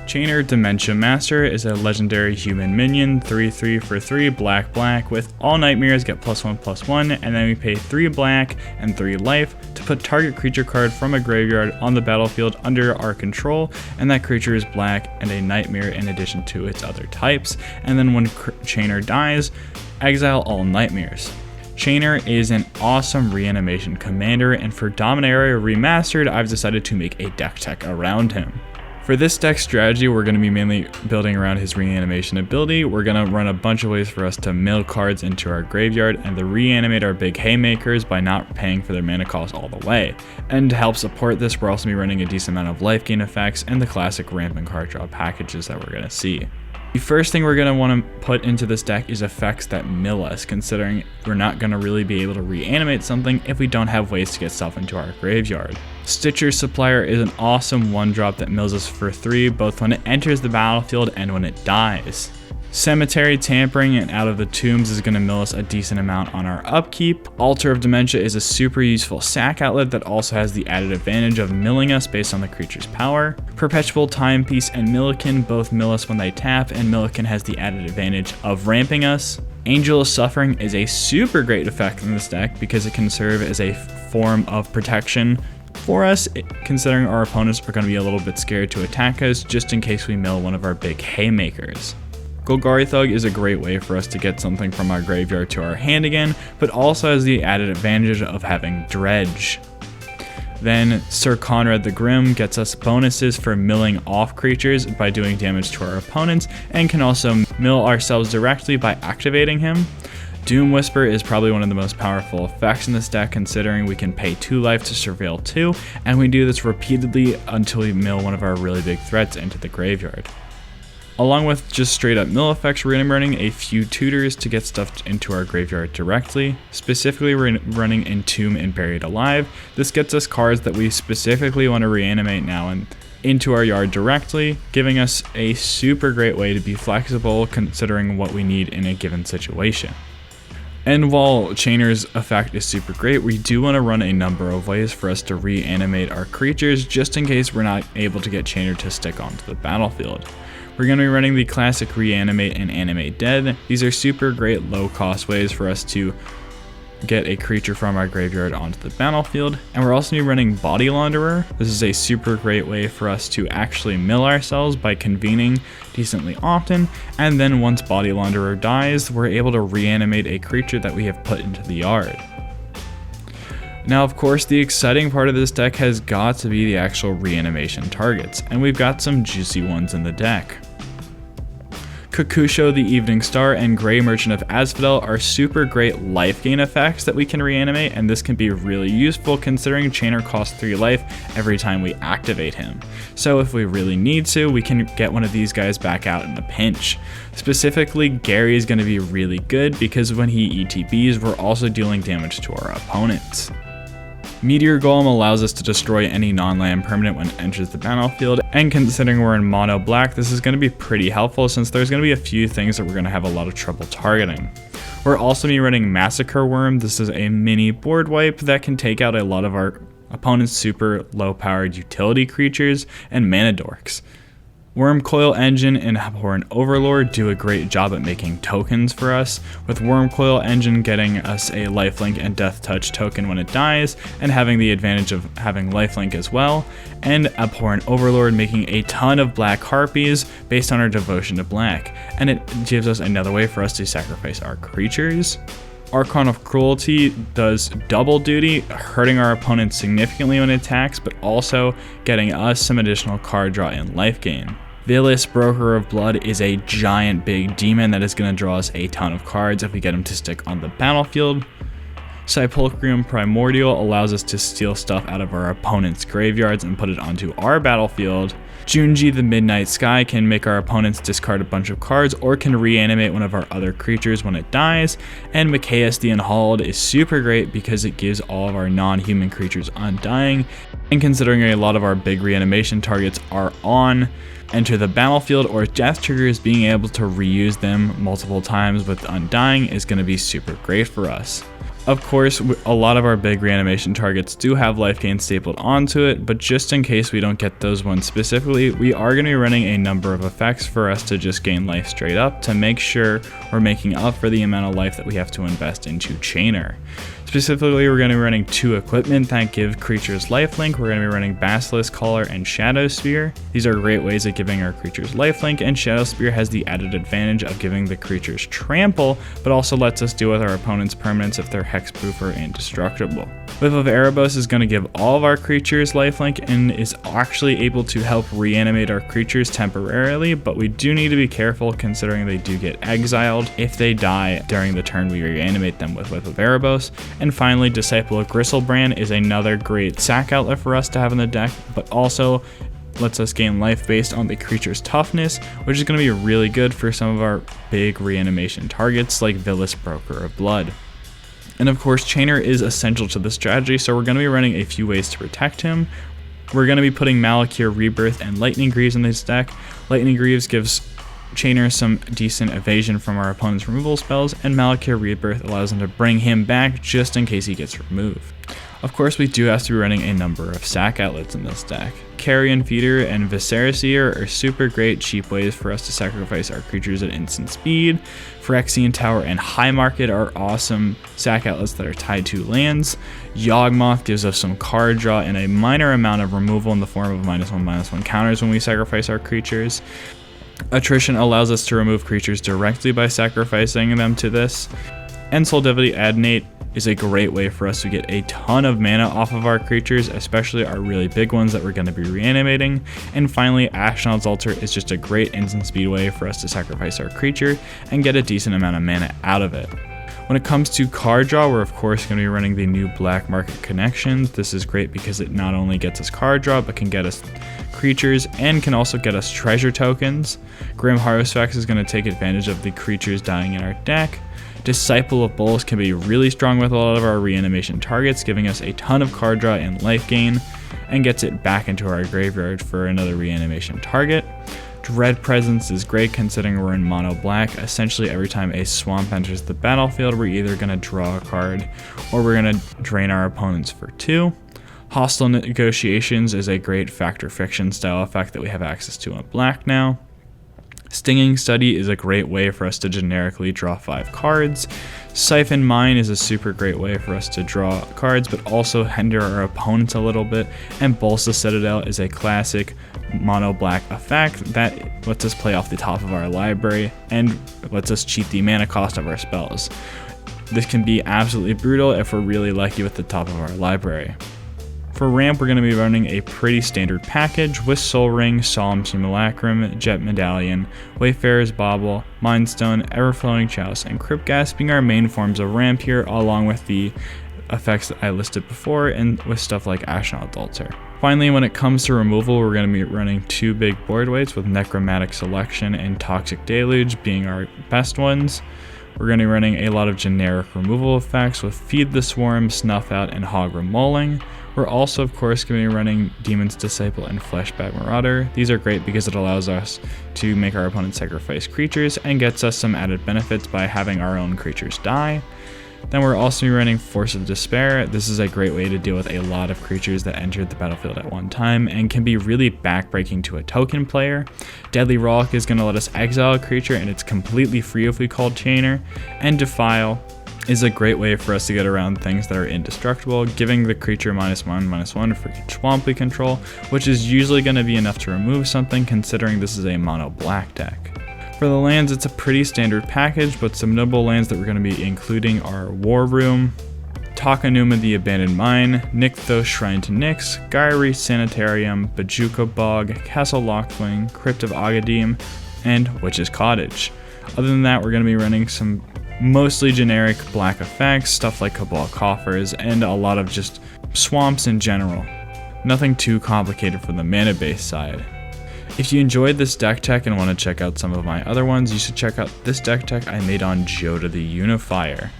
Chainer Dementia Master is a legendary human minion, 3/3 for 3 black with all nightmares get +1/+1, and then we pay 3 black and 3 life to put target creature card from a graveyard on the battlefield under our control, and that creature is black and a nightmare in addition to its other types, and then when Chainer dies, exile all nightmares. Chainer is an awesome reanimation commander, and for Dominaria Remastered, I've decided to make a deck tech around him. For this deck strategy, we're going to be mainly building around his reanimation ability. We're going to run a bunch of ways for us to mill cards into our graveyard and to reanimate our big haymakers by not paying for their mana cost all the way. And to help support this, we're also going to be running a decent amount of life gain effects and the classic rampant card draw packages that we're going to see. The first thing we're going to want to put into this deck is effects that mill us, considering we're not going to really be able to reanimate something if we don't have ways to get stuff into our graveyard. Stitcher's Supplier is an awesome 1-drop that mills us for 3, both when it enters the battlefield and when it dies. Cemetery Tampering and Out of the Tombs is going to mill us a decent amount on our upkeep. Altar of Dementia is a super useful sack outlet that also has the added advantage of milling us based on the creature's power. Perpetual Timepiece and Milliken both mill us when they tap, and Milliken has the added advantage of ramping us. Angel of Suffering is a super great effect in this deck because it can serve as a form of protection for us, considering our opponents are going to be a little bit scared to attack us just in case we mill one of our big haymakers. Golgari Thug is a great way for us to get something from our graveyard to our hand again, but also has the added advantage of having Dredge. Then Sir Conrad the Grim gets us bonuses for milling off creatures by doing damage to our opponents, and can also mill ourselves directly by activating him. Doom Whisper is probably one of the most powerful effects in this deck, considering we can pay 2 life to surveil 2, and we do this repeatedly until we mill one of our really big threats into the graveyard. Along with just straight up mill effects, we're going to be running a few tutors to get stuff into our graveyard directly. Specifically, we're running Entomb and Buried Alive. This gets us cards that we specifically want to reanimate now and into our yard directly, giving us a super great way to be flexible considering what we need in a given situation. And while Chainer's effect is super great, we do want to run a number of ways for us to reanimate our creatures just in case we're not able to get Chainer to stick onto the battlefield. We're going to be running the classic Reanimate and Animate Dead. These are super great low cost ways for us to get a creature from our graveyard onto the battlefield. And we're also going to be running Body Launderer. This is a super great way for us to actually mill ourselves by convening decently often. And then once Body Launderer dies, we're able to reanimate a creature that we have put into the yard. Now, of course, the exciting part of this deck has got to be the actual reanimation targets, and we've got some juicy ones in the deck. Kakusho the Evening Star and Grey Merchant of Asphodel are super great life gain effects that we can reanimate, and this can be really useful considering Chainer costs 3 life every time we activate him. So if we really need to, we can get one of these guys back out in a pinch. Specifically, Gary is going to be really good because when he ETBs, we're also dealing damage to our opponents. Meteor Golem allows us to destroy any non-land permanent when it enters the battlefield, and considering we're in mono black, this is going to be pretty helpful since there's going to be a few things that we're going to have a lot of trouble targeting. We're also going to be running Massacre Worm. This is a mini board wipe that can take out a lot of our opponent's super low powered utility creatures and mana dorks. Wormcoil Engine and Abhorrent Overlord do a great job at making tokens for us, with Wormcoil Engine getting us a lifelink and death touch token when it dies, and having the advantage of having lifelink as well, and Abhorrent Overlord making a ton of black harpies based on our devotion to black, and it gives us another way for us to sacrifice our creatures. Archon of Cruelty does double duty, hurting our opponents significantly when it attacks, but also getting us some additional card draw and life gain. Vilis, Broker of Blood, is a giant big demon that is going to draw us a ton of cards if we get him to stick on the battlefield. Sepulchrium Primordial allows us to steal stuff out of our opponent's graveyards and put it onto our battlefield. Junji the Midnight Sky can make our opponents discard a bunch of cards or can reanimate one of our other creatures when it dies. And Mikaeus the Unhauled is super great because it gives all of our non-human creatures undying. And considering a lot of our big reanimation targets are on enter the battlefield or death triggers, being able to reuse them multiple times with undying is going to be super great for us. Of course, a lot of our big reanimation targets do have life gain stapled onto it, but just in case we don't get those ones specifically, we are going to be running a number of effects for us to just gain life straight up to make sure we're making up for the amount of life that we have to invest into Chainer. Specifically, we're going to be running 2 equipment that give creatures lifelink. We're going to be running Basilisk Collar and Shadow Spear. These are great ways of giving our creatures lifelink, and Shadow Spear has the added advantage of giving the creatures trample, but also lets us deal with our opponent's permanents if they're hexproof or indestructible. Whip of Erebos is going to give all of our creatures lifelink and is actually able to help reanimate our creatures temporarily, but we do need to be careful considering they do get exiled if they die during the turn we reanimate them with Whip of Erebos. And finally, Disciple of Gristlebrand is another great sack outlet for us to have in the deck, but also lets us gain life based on the creature's toughness, which is going to be really good for some of our big reanimation targets like Vilis, Broker of Blood. And of course, Chainer is essential to the strategy, so we're going to be running a few ways to protect him. We're going to be putting Malakir Rebirth and Lightning Greaves in this deck. Lightning Greaves gives Chainer some decent evasion from our opponent's removal spells, and Malakir Rebirth allows him to bring him back just in case he gets removed. Of course, we do have to be running a number of sack outlets in this deck. Carrion Feeder and Viscera Seer are super great cheap ways for us to sacrifice our creatures at instant speed. Phyrexian Tower and High Market are awesome sack outlets that are tied to lands. Yawgmoth gives us some card draw and a minor amount of removal in the form of -1/-1 counters when we sacrifice our creatures. Attrition allows us to remove creatures directly by sacrificing them to this. And Soldevity Adnate is a great way for us to get a ton of mana off of our creatures, especially our really big ones that we're going to be reanimating. And finally, Ashnod's Altar is just a great instant speed way for us to sacrifice our creature and get a decent amount of mana out of it. When it comes to card draw, we're of course going to be running the new Black Market Connections. This is great because it not only gets us card draw, but can get us creatures and can also get us treasure tokens. Grim Harvest is going to take advantage of the creatures dying in our deck. Disciple of Bulls can be really strong with a lot of our reanimation targets, giving us a ton of card draw and life gain, and gets it back into our graveyard for another reanimation target. Dread Presence is great considering we're in mono black. Essentially every time a swamp enters the battlefield, we're either going to draw a card or we're going to drain our opponents for 2. Hostile Negotiations is a great Factor Fiction style effect that we have access to in black now. Stinging Study is a great way for us to generically draw 5 cards. Siphon Mine is a super great way for us to draw cards, but also hinder our opponents a little bit. And Bolsa Citadel is a classic mono black effect that lets us play off the top of our library and lets us cheat the mana cost of our spells. This can be absolutely brutal if we're really lucky with the top of our library. For ramp, we're going to be running a pretty standard package with Soul Ring, Solemn Simulacrum, Jet Medallion, Wayfarer's Bauble, Mindstone, Everflowing Chalice, and Cryptghast being our main forms of ramp here, along with the effects that I listed before and with stuff like Ashnod's Altar. Finally, when it comes to removal, we're going to be running 2 big board weights with Necromantic Selection and Toxic Deluge being our best ones. We're going to be running a lot of generic removal effects with Feed the Swarm, Snuff Out, and Hog Remolling. We're also, of course, going to be running Demon's Disciple and Fleshbag Marauder. These are great because it allows us to make our opponent sacrifice creatures and gets us some added benefits by having our own creatures die. Then we're also running Force of Despair. This is a great way to deal with a lot of creatures that entered the battlefield at one time and can be really backbreaking to a token player. Deadly Rollick is going to let us exile a creature and it's completely free if we call Chainer. And Defile is a great way for us to get around things that are indestructible, giving the creature -1/-1 for each swamp we control, which is usually going to be enough to remove something considering this is a mono black deck. For the lands, it's a pretty standard package, but some notable lands that we're going to be including are War Room, Takanuma the Abandoned Mine, Nykthos Shrine to Nyx, Gyri Sanitarium, Bajuka Bog, Castle Lockwing, Crypt of Agadim, and Witch's Cottage. Other than that, we're going to be running some mostly generic black effects, stuff like Cabal Coffers, and a lot of just swamps in general. Nothing too complicated for the mana base side. If you enjoyed this deck tech and want to check out some of my other ones, you should check out this deck tech I made on Joda the Unifier.